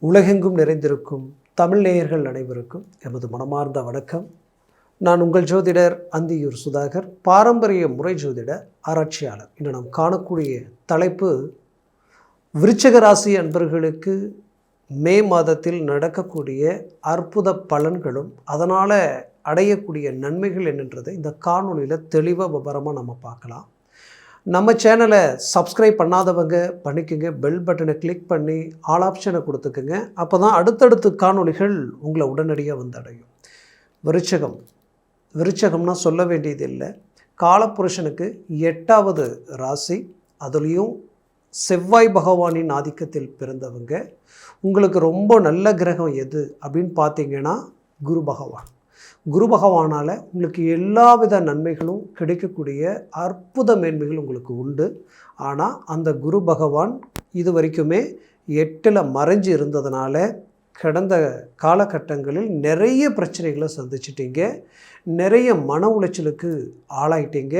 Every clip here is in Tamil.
உலகெங்கும் நிறைந்திருக்கும் தமிழ் நேயர்கள் அனைவருக்கும் எமது மனமார்ந்த வணக்கம். நான் உங்கள் ஜோதிடர் அந்தியூர் சுதாகர், பாரம்பரிய முறை ஜோதிட ஆராய்ச்சியாளர். இன்று நாம் காணக்கூடிய தலைப்பு, விருச்சிக ராசி அன்பர்களுக்கு மே மாதத்தில் நடக்கக்கூடிய அற்புத பலன்களும் அதனால் அடையக்கூடிய நன்மைகள் என்னன்றதை இந்த காணொலியில் தெளிவாக விவரமாக நம்ம பார்க்கலாம். நம்ம சேனலை சப்ஸ்கிரைப் பண்ணாதவங்க பண்ணிக்கோங்க, பெல் பட்டனை கிளிக் பண்ணி ஆல் ஆப்ஷனை கொடுத்துக்குங்க. அப்போ தான் அடுத்தடுத்து காணொலிகள் உங்களை உடனடியாக வந்து அடையும். விருச்சகம்னா சொல்ல வேண்டியது இல்லை, காலப்புருஷனுக்கு 8வது ராசி. அதுலேயும் செவ்வாய் பகவானின் ஆதிக்கத்தில் பிறந்தவங்க. உங்களுக்கு ரொம்ப நல்ல கிரகம் எது அப்படின்னு பார்த்தீங்கன்னா குரு பகவான். குரு பகவானால் உங்களுக்கு எல்லா வித நன்மைகளும் கிடைக்கக்கூடிய அற்புத மேன்மைகள் உங்களுக்கு உண்டு. ஆனால் அந்த குரு பகவான் இது வரைக்குமே 8ல் மறைஞ்சு இருந்ததுனால கடந்த காலகட்டங்களில் நிறைய பிரச்சனைகளை சந்திச்சிட்டிங்க, நிறைய மன உளைச்சலுக்கு ஆளாயிட்டீங்க.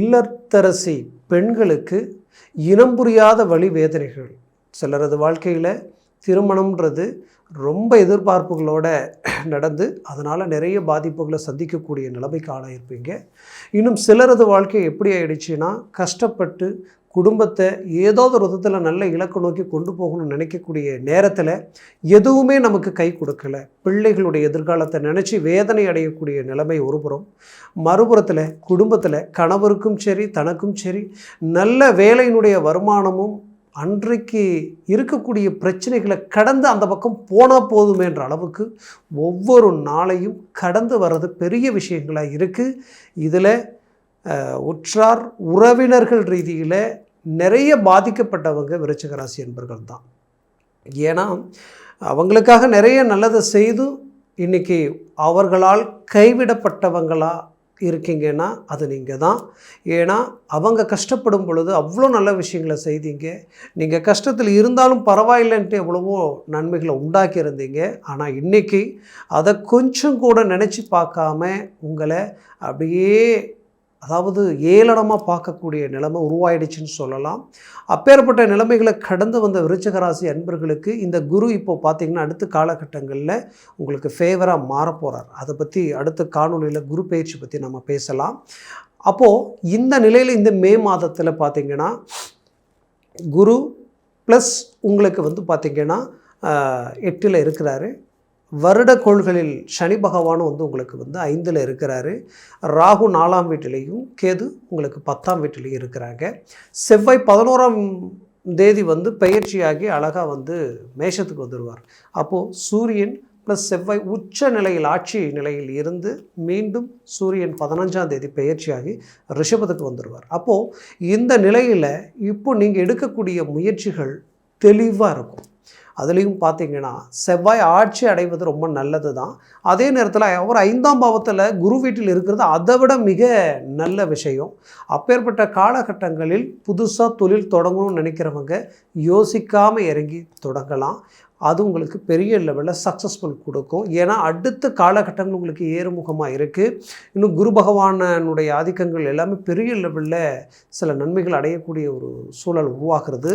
இல்லத்தரசி பெண்களுக்கு இனம் புரியாத வழி வேதனைகள், சிலரது வாழ்க்கையில் திருமணம்ன்றது ரொம்ப எதிர்பார்ப்புகளோட நடந்து அதனால் நிறைய பாதிப்புகளை சந்திக்கக்கூடிய நிலைமைக்கு ஆளாயிருப்பீங்க. இன்னும் சிலரது வாழ்க்கை எப்படி ஆயிடுச்சுன்னா, கஷ்டப்பட்டு குடும்பத்தை ஏதோ ஒரு விதத்தில் நல்ல இலக்கு நோக்கி கொண்டு போகணும்னு நினைக்கக்கூடிய நேரத்தில் எதுவுமே நமக்கு கை கொடுக்கலை. பிள்ளைகளுடைய எதிர்காலத்தை நினச்சி வேதனை அடையக்கூடிய நிலைமை ஒருபுறம், மறுபுறத்தில் குடும்பத்தில் கணவருக்கும் சரி தனக்கும் சரி நல்ல வேலையினுடைய வருமானமும் அன்றைக்கு இருக்கக்கூடிய பிரச்சனைகளை கடந்து அந்த பக்கம் போனால் போதுமேன்ற அளவுக்கு ஒவ்வொரு நாளையும் கடந்து வர்றது பெரிய விஷயங்களாக இருக்குது. இதில் உற்றார் உறவினர்கள் ரீதியில் நிறைய பாதிக்கப்பட்டவங்க விருச்சிக ராசி என்பர்கள் தான். ஏன்னா அவங்களுக்காக நிறைய நல்லதை செய்து இன்றைக்கி அவர்களால் கைவிடப்பட்டவங்களாக இருக்கீங்கன்னா அது நீங்கள் தான். ஏன்னா அவங்க கஷ்டப்படும் பொழுது அவ்வளோ நல்ல விஷயங்களை செய்தீங்க. நீங்கள் கஷ்டத்தில் இருந்தாலும் பரவாயில்லைன்ட்டு எவ்வளவோ நன்மைகளை உண்டாக்கி இருந்தீங்க. ஆனால் இன்றைக்கி அதை கொஞ்சம் கூட நினச்சி பார்க்காம உங்களை அப்படியே ஏளனமாக பார்க்கக்கூடிய நிலைமை உருவாயிடுச்சுன்னு சொல்லலாம். அப்பேற்பட்ட நிலைமைகளை கடந்து வந்த விருச்சிக ராசி அன்பர்களுக்கு இந்த குரு இப்போ பார்த்திங்கன்னா அடுத்த காலகட்டங்களில் உங்களுக்கு ஃபேவராக மாறப்போகிறார். அதை பற்றி அடுத்த காணொலியில் குரு பயிற்சி பற்றி நம்ம பேசலாம். அப்போது இந்த நிலையில் இந்த மே மாதத்தில் பார்த்திங்கன்னா குரு ப்ளஸ் உங்களுக்கு பார்த்திங்கன்னா 8ல் இருக்கிறாரு. வருட கோள்களில் சனி பகவானும் உங்களுக்கு 5ல் இருக்கிறாரு. ராகு 4ஆம் வீட்டிலையும் கேது உங்களுக்கு 10ஆம் வீட்டிலையும் இருக்கிறாங்க. செவ்வாய் 11ஆம் தேதி பயிற்சியாகி அழகாக மேஷத்துக்கு வந்துடுவார். அப்போது சூரியன் ப்ளஸ் செவ்வாய் உச்ச நிலையில் ஆட்சி நிலையில் இருந்து மீண்டும் சூரியன் 15ஆம் தேதி பயிற்சியாகி ரிஷபத்துக்கு வந்துடுவார். அப்போது இந்த நிலையில் இப்போ நீங்கள் எடுக்கக்கூடிய முயற்சிகள் தெளிவாக இருக்கும். அதுலேயும் பார்த்திங்கன்னா செவ்வாய் ஆட்சி அடைவது ரொம்ப நல்லது தான். அதே நேரத்தில் அவர் 5ஆம் பாவத்தில் குரு வீட்டில் இருக்கிறது அதை விட மிக நல்ல விஷயம். அப்பேற்பட்ட காலகட்டங்களில் புதுசாக தொழில் தொடங்கணும்னு நினைக்கிறவங்க யோசிக்காமல் இறங்கி தொடங்கலாம். அது உங்களுக்கு பெரிய லெவலில் சக்ஸஸ்ஃபுல் கொடுக்கும். ஏன்னா அடுத்த காலகட்டங்கள் உங்களுக்கு ஏறுமுகமாக இருக்குது. இன்னும் குரு பகவானுடைய ஆதிக்கங்கள் எல்லாமே பெரிய லெவலில் சில நன்மைகள் அடையக்கூடிய ஒரு சூழல் உருவாகிறது.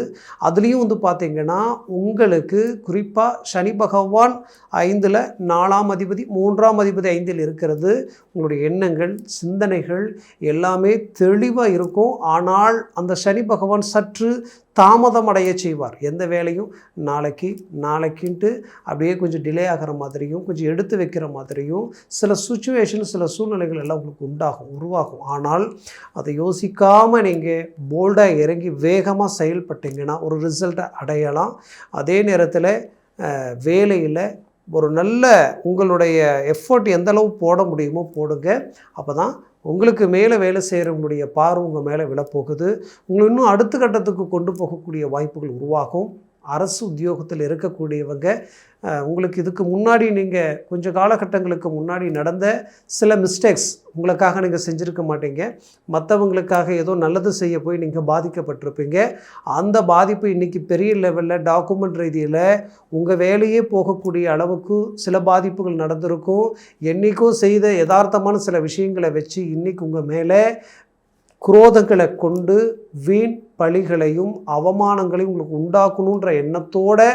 அதுலேயும் பார்த்திங்கன்னா உங்களுக்கு குறிப்பாக சனி பகவான் 5ல் 4ஆம் அதிபதி 3ஆம் அதிபதி 5ல் இருக்கிறது. உங்களுடைய எண்ணங்கள் சிந்தனைகள் எல்லாமே தெளிவாக இருக்கும். ஆனால் அந்த சனி பகவான் சற்று தாமதம் அடைய செய்வார். எந்த வேலையும் நாளைக்குன்ட்டு அப்படியே கொஞ்சம் டிலே ஆகிற மாதிரியும் கொஞ்சம் எடுத்து வைக்கிற மாதிரியும் சில சுச்சுவேஷன் சில சூழ்நிலைகள் எல்லாம் உங்களுக்கு உருவாகும். ஆனால் அதை யோசிக்காமல் நீங்கள் போல்டாக இறங்கி வேகமாக செயல்பட்டீங்கன்னா ஒரு ரிசல்ட்டை அடையலாம். அதே நேரத்தில் வேலையில் ஒரு நல்ல உங்களுடைய எஃபர்ட் எந்த அளவு போட முடியுமோ போடுங்க. அப்போ தான் உங்களுக்கு மேலே வேலை செய்கிறவங்களுடைய பார்வை உங்கள் மேலே விழப்போகுது. உங்களை இன்னும் அடுத்த கட்டத்துக்கு கொண்டு போகக்கூடிய வாய்ப்புகள் உருவாகும். அரசு உத்தியோகத்தில் இருக்கக்கூடியவங்க உங்களுக்கு இதுக்கு முன்னாடி நீங்கள் கொஞ்சம் காலகட்டங்களுக்கு முன்னாடி நடந்த சில மிஸ்டேக்ஸ் உங்களுக்காக நீங்கள் செஞ்சுருக்க மாட்டீங்க. மற்றவங்களுக்காக ஏதோ நல்லது செய்ய போய் நீங்கள் பாதிக்கப்பட்டிருப்பீங்க. அந்த பாதிப்பு இன்றைக்கி பெரிய லெவலில் டாக்குமெண்ட் ரீதியில் உங்கள் வேலையே போகக்கூடிய அளவுக்கு சில பாதிப்புகள் நடந்திருக்கும். என்றைக்கும் செய்த யதார்த்தமான சில விஷயங்களை வச்சு இன்றைக்கி உங்கள் மேலே குரோதங்களை கொண்டு வீண் பழிகளையும் அவமானங்களையும் உங்களுக்கு உண்டாக்கணுன்ற எண்ணத்தோடு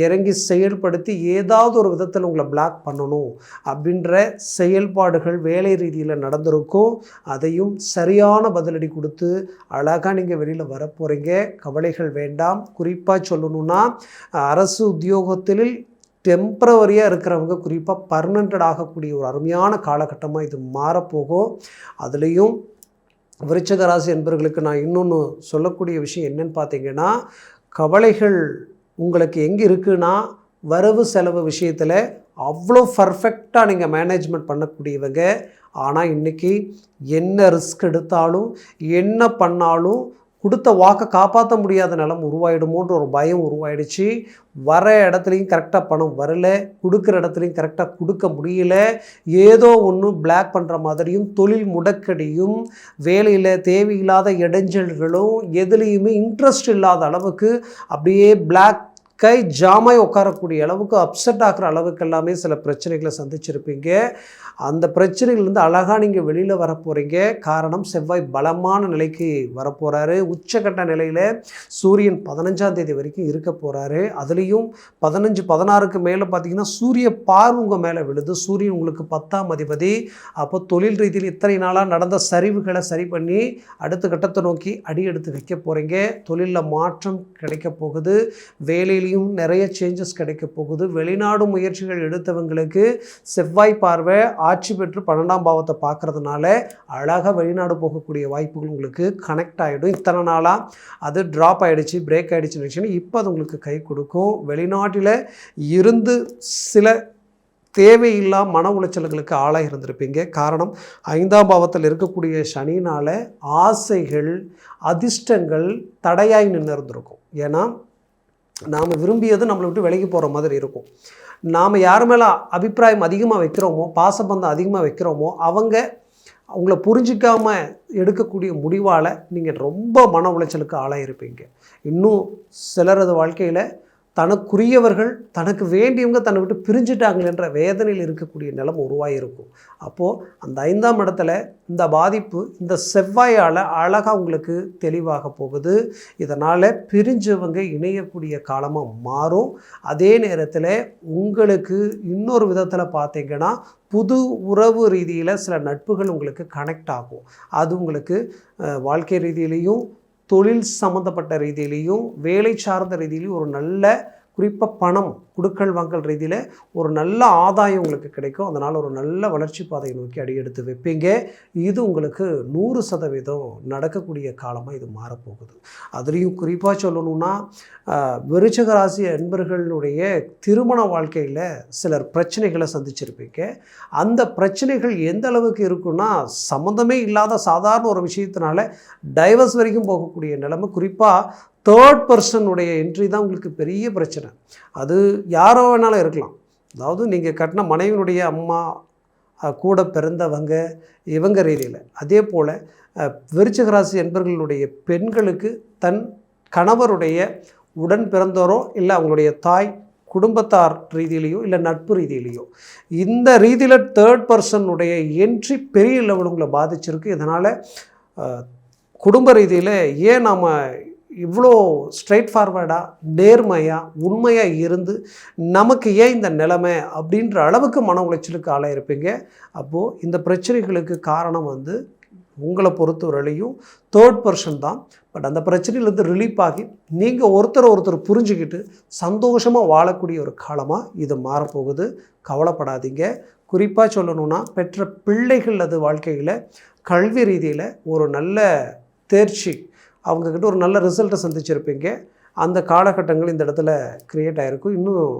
இறங்கி செயல்படுத்தி ஏதாவது ஒரு விதத்தில் உங்களை பிளாக் பண்ணணும் அப்படின்ற செயல்பாடுகள் வேலை ரீதியில் நடந்திருக்கும். அதையும் சரியான பதிலடி கொடுத்து அழகாக நீங்கள் வெளியில் வரப்போகிறீங்க. கவலைகள் வேண்டாம். குறிப்பாக சொல்லணுன்னா அரசு உத்தியோகத்தில் டெம்பரவரியாக இருக்கிறவங்க குறிப்பாக பர்மனெண்டட் ஆகக்கூடிய ஒரு அருமையான காலகட்டமாக இது மாறப்போகும். அதுலேயும் விருச்சிக ராசி என்பவர்களுக்கு நான் இன்னொன்று சொல்லக்கூடிய விஷயம் என்னன்னு பார்த்தீங்கன்னா, கவலைகள் உங்களுக்கு எங்கே இருக்குன்னா வரவு செலவு விஷயத்தில் அவ்வளோ பர்ஃபெக்டாக நீங்கள் மேனேஜ்மெண்ட் பண்ணக்கூடியவங்க. ஆனால் இன்றைக்கி என்ன ரிஸ்க் எடுத்தாலும் என்ன பண்ணாலும் கொடுத்த வாக்கை காப்பாற்ற முடியாத நிலம் உருவாயிடுமோன்ற ஒரு பயம் உருவாயிடுச்சு. வர இடத்துலையும் கரெக்டாக பணம் வரல, கொடுக்குற இடத்துலையும் கரெக்டாக கொடுக்க முடியல, ஏதோ ஒன்று பிளாக் பண்ணுற மாதிரியும் தொழில் முடக்கடியும் வேலையில் தேவையில்லாத இடைஞ்சல்களும் எதுலேயுமே இன்ட்ரெஸ்ட் இல்லாத அளவுக்கு அப்படியே பிளாக் கை ஜாமாய் உட்காரக்கூடிய அளவுக்கு அப்செட் ஆகிற அளவுக்கு எல்லாமே சில பிரச்சனைகளை சந்திச்சிருப்பீங்க. அந்த பிரச்சனைகள்லேருந்து அழகாக நீங்கள் வெளியில் வரப்போகிறீங்க. காரணம், செவ்வாய் பலமான நிலைக்கு வரப்போகிறாரு. உச்சக்கட்ட நிலையில் சூரியன் 15ஆம் தேதி வரைக்கும் இருக்க போகிறாரு. அதுலேயும் 15, 16க்கு மேலே பார்த்தீங்கன்னா சூரிய பார்வை உங்கள் மேலே விழுது. சூரியன் உங்களுக்கு 10ஆம் அதிபதி. அப்போ தொழில் ரீதியில் இத்தனை நாளாக நடந்த சரிவுகளை சரி பண்ணி அடுத்த கட்டத்தை நோக்கி அடி எடுத்து வைக்க போகிறீங்க. தொழிலில் மாற்றம் கிடைக்க போகுது. வேலையிலையும் நிறைய சேஞ்சஸ் கிடைக்க போகுது. வெளிநாடு முயற்சிகள் எடுத்தவங்களுக்கு செவ்வாய் பார்வை ஆட்சி பெற்று 12ஆம் பாவத்தை பார்க்கறதுனால அழகாக வெளிநாடு போகக்கூடிய வாய்ப்புகள் உங்களுக்கு கனெக்ட் ஆகிடும். இத்தனை நாளாக அது ட்ராப் ஆகிடுச்சு, பிரேக் ஆகிடுச்சுன்னு நினச்சிங்கன்னா இப்போ அது உங்களுக்கு கை கொடுக்கும். வெளிநாட்டில் இருந்து சில தேவையில்லா மன உளைச்சல்களுக்கு ஆளாக இருந்திருப்பீங்க. காரணம், 5ஆம் பாவத்தில் இருக்கக்கூடிய சனினால் ஆசைகள் அதிர்ஷ்டங்கள் தடையாய் நின்று இருந்திருக்கும். ஏன்னா நாம் விரும்பியது நம்மளை விட்டு விலகி போகிற மாதிரி இருக்கும். நாம் யார் மேலே அபிப்பிராயம் அதிகமாக வைக்கிறோமோ, பாசபந்தம் அதிகமாக வைக்கிறோமோ, அவங்கள புரிஞ்சிக்காமல் எடுக்கக்கூடிய முடிவால் நீங்கள் ரொம்ப மன உளைச்சலுக்கு ஆளாயிருப்பீங்க. இன்னும் சிலரது வாழ்க்கையில் தனக்குரியவர்கள் தனக்கு வேண்டியவங்க தன்னை விட்டு பிரிஞ்சுட்டாங்களேன்ற வேதனையில் இருக்கக்கூடிய நிலம் உருவாகிருக்கும். அப்போது அந்த 5ஆம் இடத்துல இந்த பாதிப்பு இந்த செவ்வாயால் அழகாக உங்களுக்கு தெளிவாக போகுது. இதனால் பிரிஞ்சவங்க இணையக்கூடிய காலமாக மாறும். அதே நேரத்தில் உங்களுக்கு இன்னொரு விதத்தில் பார்த்தீங்கன்னா புது உறவு ரீதியில் சில நட்புகள் உங்களுக்கு கனெக்ட் ஆகும். அது உங்களுக்கு வாழ்க்கை ரீதியிலையும் தொழில் சம்மந்தப்பட்ட ரீதியிலையும் வேலை சார்ந்த ரீதியிலையும் ஒரு நல்ல, குறிப்பாக பணம் கொடுக்கல் வாங்கல் ரீதியில் ஒரு நல்ல ஆதாயம் உங்களுக்கு கிடைக்கும். அதனால் ஒரு நல்ல வளர்ச்சி பாதையை நோக்கி அடியெடுத்து வைப்பீங்க. இது உங்களுக்கு 100% நடக்கக்கூடிய காலமாக இது மாறப்போகுது. அதுலேயும் குறிப்பாக சொல்லணுன்னா விருச்சிக ராசி அன்பர்களுடைய திருமண வாழ்க்கையில் சிலர் பிரச்சனைகளை சந்திச்சிருப்பீங்க. அந்த பிரச்சனைகள் எந்த அளவுக்கு இருக்குன்னா, சம்மந்தமே இல்லாத சாதாரண ஒரு விஷயத்தினால டைவர்ஸ் வரைக்கும் போகக்கூடிய நிலைமை. குறிப்பாக தேர்ட் பர்சனுடைய என்ட்ரி தான் உங்களுக்கு பெரிய பிரச்சனை. அது யாரோ வேணாலும் இருக்கலாம். அதாவது நீங்கள் கட்டின மனைவியினுடைய அம்மா, கூட பிறந்தவங்க, இவங்க ரீதியில். அதே போல் விருச்சிக ராசி என்பவர்களுடைய பெண்களுக்கு தன் கணவருடைய உடன் பிறந்தோரோ இல்லை அவங்களுடைய தாய் குடும்பத்தார் ரீதியிலையோ இல்லை நட்பு ரீதியிலையோ இந்த ரீதியில் தேர்ட் பர்சனுடைய என்ட்ரி பெரிய லெவல் உங்களை பாதிச்சிருக்கு. இதனால் குடும்ப ரீதியில் ஏன் நாம் இவ்வளோ ஸ்ட்ரைட் ஃபார்வர்டாக நேர்மையாக உண்மையாக இருந்து நமக்கு ஏன் இந்த நிலைமை அப்படின்ற அளவுக்கு மன உளைச்சலுக்கு ஆளாயிருப்பீங்க. அப்போது இந்த பிரச்சனைகளுக்கு காரணம் உங்களை பொறுத்தவரையிலையும் தேர்ட் பர்சன் தான். பட் அந்த பிரச்சனையிலேருந்து ரிலீஃப் ஆகி நீங்கள் ஒருத்தர் புரிஞ்சுக்கிட்டு சந்தோஷமாக வாழக்கூடிய ஒரு காலமாக இது மாறப்போகுது. கவலைப்படாதீங்க. குறிப்பாக சொல்லணுன்னா பெற்ற பிள்ளைகள் அது வாழ்க்கையில் கல்வி ரீதியில் ஒரு நல்ல தேர்ச்சி, அவங்கக்கிட்ட ஒரு நல்ல ரிசல்ட்டை சந்திச்சிருப்பீங்க. அந்த காலகட்டங்கள் இந்த இடத்துல க்ரியேட் ஆகிருக்கும். இன்னும்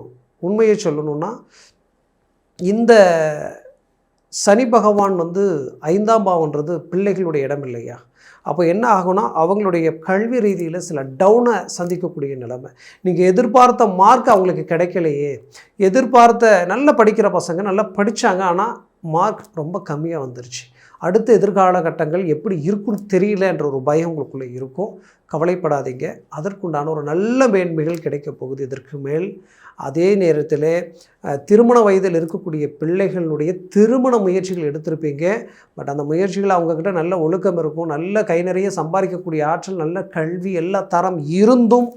உண்மையை சொல்லணுன்னா இந்த சனி பகவான் 5ஆம் பாவன்றது பிள்ளைகளுடைய இடம் இல்லையா? அப்போ என்ன ஆகும்னா அவங்களுடைய கல்வி ரீதியில் சில டவுனை சந்திக்கக்கூடிய நிலைமை. நீங்கள் எதிர்பார்த்த மார்க் அவங்களுக்கு கிடைக்கலையே, எதிர்பார்த்த நல்லா படிக்கிற பசங்க நல்லா படித்தாங்க, ஆனால் மார்க் ரொம்ப கம்மியாக வந்துருச்சு. அடுத்த எதிர்கால கட்டங்கள் எப்படி இருக்குன்னு தெரியல என்ற ஒரு பயம் உங்களுக்குள்ளே இருக்கும். கவலைப்படாதீங்க. அதற்குண்டான ஒரு நல்ல மேன்மைகள் கிடைக்கப் போகுது இதற்கு மேல். அதே நேரத்தில் திருமண வயதில் இருக்கக்கூடிய பிள்ளைகளுடைய திருமண முயற்சிகள் எடுத்திருப்பீங்க. பட் அந்த முயற்சிகள் அவங்கக்கிட்ட நல்ல ஒழுக்கம் இருக்கும், நல்ல கை நிறைய சம்பாதிக்கக்கூடிய ஆற்றல், நல்ல கல்வி, எல்லா தரம் இருந்தும்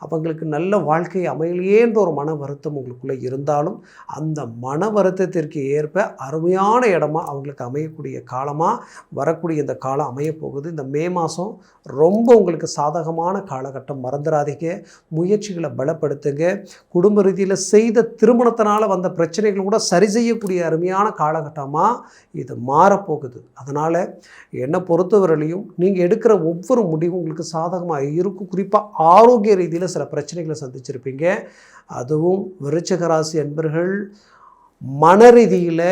அவங்களுக்கு நல்ல வாழ்க்கை அமையலையேன்ற ஒரு மன வருத்தம் உங்களுக்குள்ளே இருந்தாலும், அந்த மன வருத்தத்திற்கு ஏற்ப அருமையான இடமா அவங்களுக்கு அமையக்கூடிய காலமாக வரக்கூடிய இந்த காலம் அமையப்போகுது. இந்த மே மாதம் ரொம்ப உங்களுக்கு சாதகமான காலகட்டம். மறந்துடாதீங்க. முயற்சிகளை பலப்படுத்துங்க. குடும்ப ரீதியில் செய்த திருமணத்தினால் வந்த பிரச்சனைகள் கூட சரி செய்யக்கூடிய அருமையான காலகட்டமாக இது மாறப்போகுது. அதனால் என்னை பொறுத்தவரையிலையும் நீங்கள் எடுக்கிற ஒவ்வொரு முடிவும் உங்களுக்கு சாதகமாக இருக்கும். குறிப்பாக ஆரோக்கிய ரீதியில் சில பிரச்சனைகளை சந்திச்சிருப்பீங்க. அதுவும் விருச்சிக ராசி அன்பர்கள் மன ரீதியில்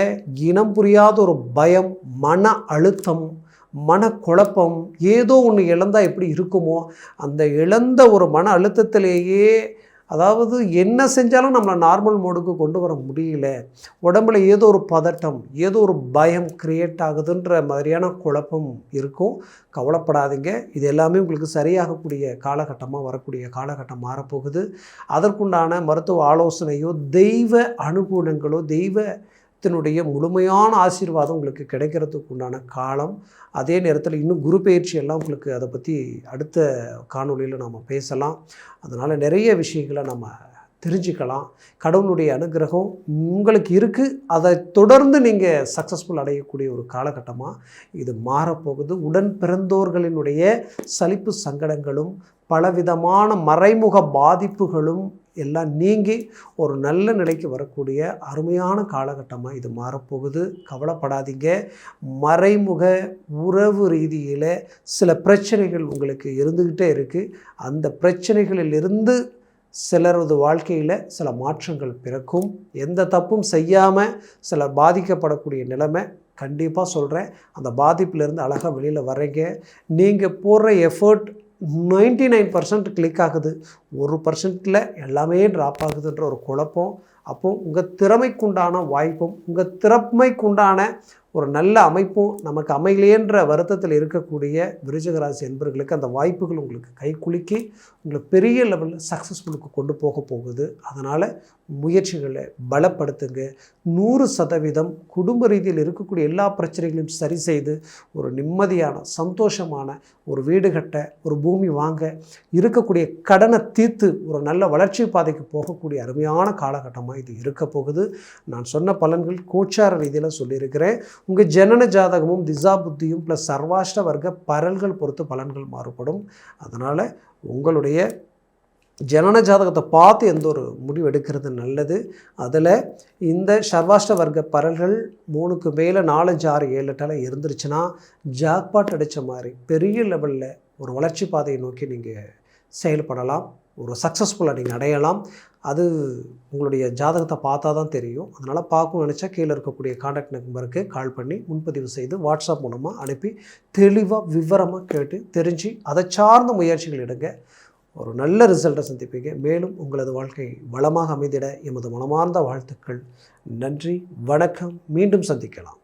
இனம் புரியாத ஒரு பயம், மன அழுத்தம், மனக்குழப்பம், ஏதோ ஒன்று இழந்தால் எப்படி இருக்குமோ அந்த இழந்த ஒரு மன அழுத்தத்திலேயே, அதாவது என்ன செஞ்சாலும் நம்மளை நார்மல் மோடுக்கு கொண்டு வர முடியல, உடம்புல ஏதோ ஒரு பதட்டம், ஏதோ ஒரு பயம் கிரியேட் ஆகுதுன்ற மாதிரியான குழப்பம் இருக்கும். கவலைப்படாதீங்க. இது எல்லாமே உங்களுக்கு சரியாகக்கூடிய காலகட்டமாக வரக்கூடிய காலகட்டம் மாறப்போகுது. அதற்குண்டான மருத்துவ ஆலோசனையோ தெய்வ அனுகூலங்களோ தெய்வத்தினுடைய முழுமையான ஆசீர்வாதம் உங்களுக்கு கிடைக்கிறதுக்கு உண்டான காலம். அதே நேரத்தில் இன்னும் குரு பயிற்சி எல்லாம் உங்களுக்கு அதை பற்றி அடுத்த காணொளியில் நம்ம பேசலாம். அதனால் நிறைய விஷயங்களை நம்ம தெரிஞ்சுக்கலாம். கடவுளுடைய அனுகிரகம் உங்களுக்கு இருக்குது. அதை தொடர்ந்து நீங்கள் சக்ஸஸ்ஃபுல் அடையக்கூடிய ஒரு காலகட்டமாக இது மாறப்போகுது. உடன் பிறந்தோர்களினுடைய சலிப்பு சங்கடங்களும் பலவிதமான மறைமுக பாதிப்புகளும் எல்லாம் நீங்கி ஒரு நல்ல நிலைக்கு வரக்கூடிய அருமையான காலகட்டமாக இது மாறப்போகுது. கவலைப்படாதீங்க. மறைமுக உறவு ரீதியில் சில பிரச்சனைகள் உங்களுக்கு இருந்துக்கிட்டே இருக்குது. அந்த பிரச்சனைகளிலிருந்து சிலரது வாழ்க்கையில் சில மாற்றங்கள் பிறக்கும். எந்த தப்பும் செய்யாமல் சிலர் பாதிக்கப்படக்கூடிய நிலைமை கண்டிப்பாக சொல்கிறேன். அந்த பாதிப்பிலிருந்து அழகாக வெளியில் வர்றீங்க. நீங்கள் போடுற எஃபர்ட் 99% கிளிக் ஆகுது, 1% எல்லாமே ட்ராப் ஆகுதுன்ற ஒரு குழப்பம். அப்போது உங்கள் திறமைக்குண்டான வாய்ப்பும் உங்கள் திறமைக்குண்டான ஒரு நல்ல அமைப்பும் நமக்கு அமையலையேன்ற வருத்தத்தில் இருக்கக்கூடிய விருச்சிக ராசி என்பவர்களுக்கு அந்த வாய்ப்புகள் உங்களுக்கு கை குலுக்கி உங்களை பெரிய லெவலில் சக்ஸஸ்ஃபுல்லுக்கு கொண்டு போகுது. அதனால் முயற்சிகளை பலப்படுத்துங்க. 100% குடும்ப ரீதியில் இருக்கக்கூடிய எல்லா பிரச்சனைகளையும் சரி செய்து ஒரு நிம்மதியான சந்தோஷமான ஒரு வீடு கட்ட, ஒரு பூமி வாங்க, இருக்கக்கூடிய கடனை தீர்த்து ஒரு நல்ல வளர்ச்சி பாதைக்கு போகக்கூடிய அருமையான காலகட்டமாக இது இருக்க போகுது. நான் சொன்ன பலன்கள் கோச்சார ரீதியில் சொல்லியிருக்கிறேன். உங்கள் ஜனன ஜாதகமும் திசா புத்தியும் ப்ளஸ் சர்வாஷ்ட வர்க்க பரல்கள் பொறுத்து பலன்கள் மாறுபடும். அதனால் உங்களுடைய ஜனன ஜாதகத்தை பார்த்து எந்த ஒரு முடிவு எடுக்கிறது நல்லது. அதில் இந்த சர்வாஷ்ட வர்க்க பரல்கள் 3க்கு மேலே 4, 5, 6, 7, 8 இருந்துருச்சுன்னா ஜாக்பாட் அடித்த மாதிரி பெரிய லெவலில் ஒரு வளர்ச்சி பாதையை நோக்கி நீங்கள் செயல்படலாம். ஒரு சக்ஸஸ்ஃபுல்லாக நீங்கள் அடையலாம். அது உங்களுடைய ஜாதகத்தை பார்த்தா தான் தெரியும். அதனால் பார்க்கணும்னு நினச்சா கீழே இருக்கக்கூடிய கான்டாக்ட் நம்பருக்கு கால் பண்ணி முன்பதிவு செய்து வாட்ஸ்அப் மூலமாக அனுப்பி தெளிவாக விவரமாக கேட்டு தெரிஞ்சு அதை சார்ந்த முயற்சிகள் எடுங்க. ஒரு நல்ல ரிசல்ட்டை சந்திப்பீங்க. மேலும் உங்களது வாழ்க்கை வளமாக அமைந்திட எமது மனமார்ந்த வாழ்த்துக்கள். நன்றி, வணக்கம். மீண்டும் சந்திக்கலாம்.